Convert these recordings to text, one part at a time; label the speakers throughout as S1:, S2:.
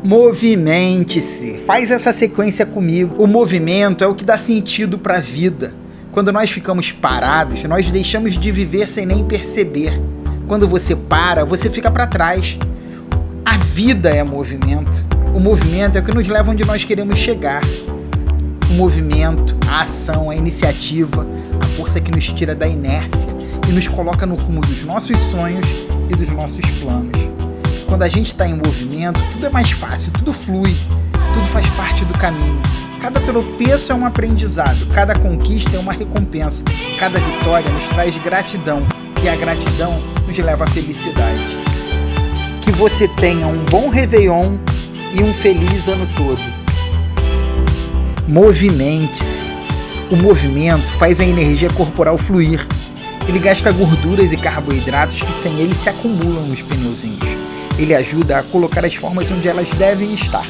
S1: Movimente-se, faz essa sequência comigo. O movimento é o que dá sentido para a vida. Quando nós ficamos parados, nós deixamos de viver sem nem perceber. Quando você para, você fica para trás. A vida é movimento. O movimento é o que nos leva onde nós queremos chegar. O movimento, a ação, a iniciativa, a força que nos tira da inércia e nos coloca no rumo dos nossos sonhos e dos nossos planos. Quando a gente está em movimento, tudo é mais fácil, tudo flui, tudo faz parte do caminho. Cada tropeço é um aprendizado, cada conquista é uma recompensa, cada vitória nos traz gratidão e a gratidão nos leva à felicidade. Que você tenha um bom Réveillon e um feliz ano todo. Movimente-se. O movimento faz a energia corporal fluir. Ele gasta gorduras e carboidratos que sem ele se acumulam nos pneuzinhos. Ele ajuda a colocar as formas onde elas devem estar.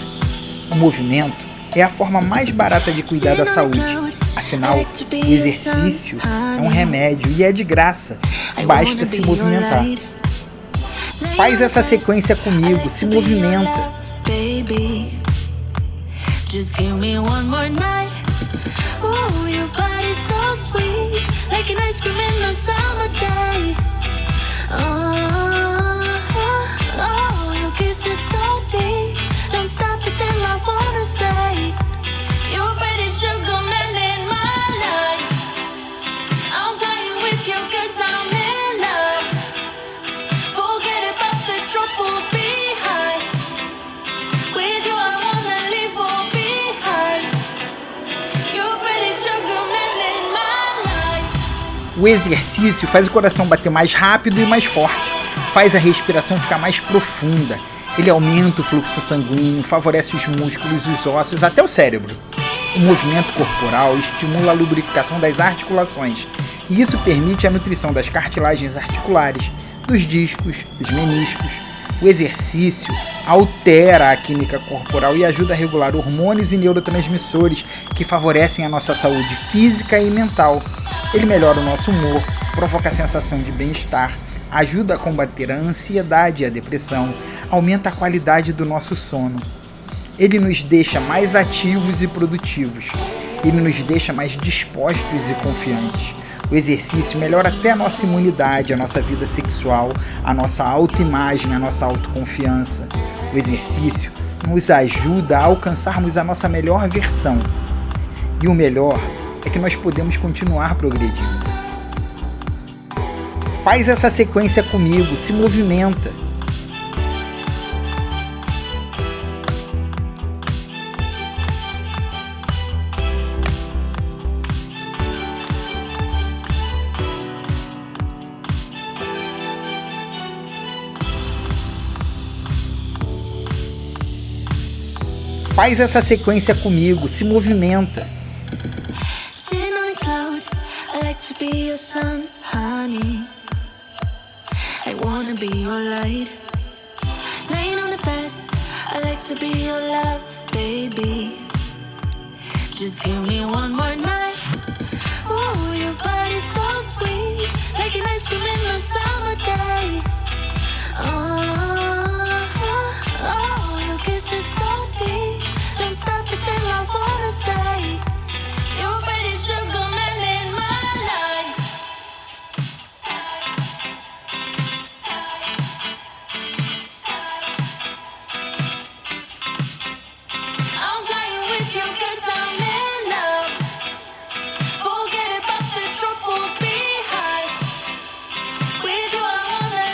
S1: O movimento é a forma mais barata de cuidar da saúde. Afinal, o exercício é um remédio e é de graça. Basta se movimentar. Faz essa sequência comigo, se movimenta.
S2: Just give me one more night. Ooh, your body's so sweet, like an ice cream in the summer day. Oh, your kiss is so deep. Don't stop until I wanna say you're pretty sugar man in my life. I'm playing with you 'cause I'm in love. Forget about the troubles behind. With you I wanna leave all behind. You're pretty sugar man in my life.
S1: O exercício faz o coração bater mais rápido e mais forte. Faz a respiração ficar mais profunda. Ele aumenta o fluxo sanguíneo, favorece os músculos, os ossos, até o cérebro. O movimento corporal estimula a lubrificação das articulações, e isso permite a nutrição das cartilagens articulares, dos discos, dos meniscos. O exercício altera a química corporal e ajuda a regular hormônios e neurotransmissores que favorecem a nossa saúde física e mental. Ele melhora o nosso humor, provoca a sensação de bem-estar, ajuda a combater a ansiedade e a depressão, aumenta a qualidade do nosso sono. Ele nos deixa mais ativos e produtivos. Ele nos deixa mais dispostos e confiantes. O exercício melhora até a nossa imunidade, a nossa vida sexual, a nossa autoimagem, a nossa autoconfiança. O exercício nos ajuda a alcançarmos a nossa melhor versão. E o melhor é que nós podemos continuar progredindo. Faz essa sequência comigo, se movimenta. Faz essa sequência comigo, se movimenta.
S2: Sitting on a cloud, I like to be your sun, honey. I wanna be your light. Laying on the bed, I like to be your love, baby. Just give me one more night. Ooh, your body's so sweet, like an ice cream in the summer day. Oh, your kiss is so deep. Don't stop until I wanna say you're pretty sugar man in my life. I'm playing with you 'cause I'm in love. Forget about the troubles behind. With you I wanna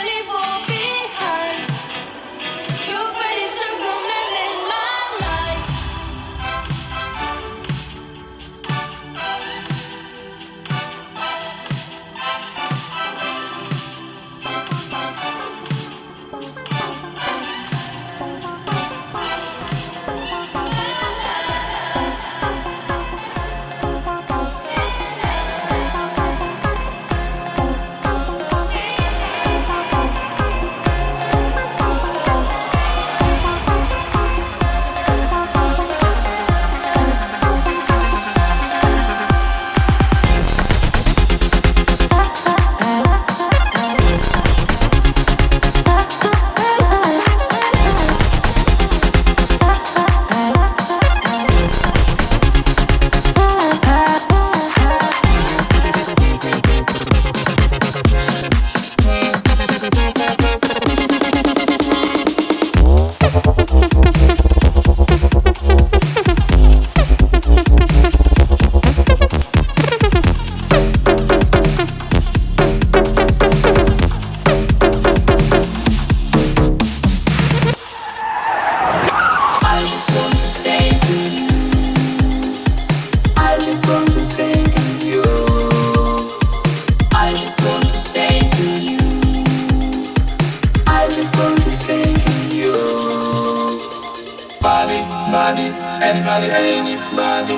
S2: body, anybody, anybody,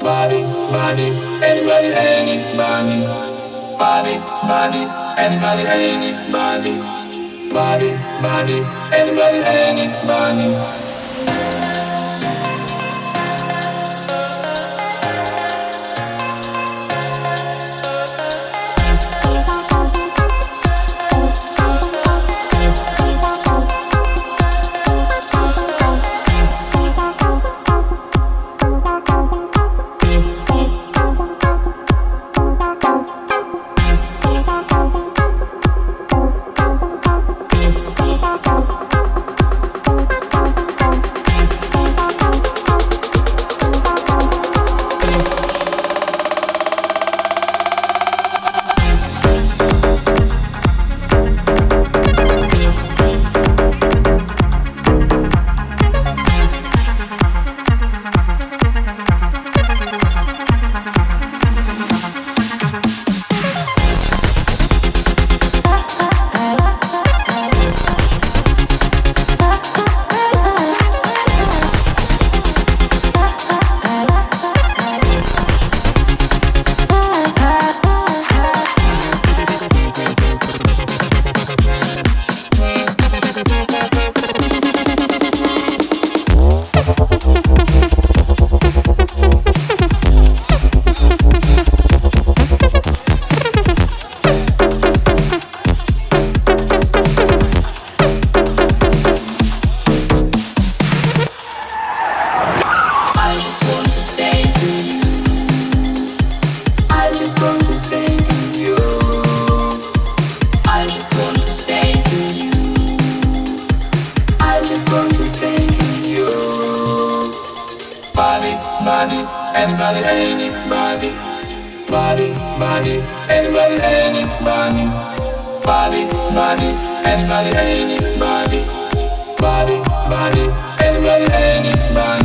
S2: body, body, anybody, anybody, body, body, anybody, anybody, body, body, anybody, anybody. Body, anybody, anybody, body, body, anybody, anybody, body, body, anybody, anybody, body, body, anybody, anybody.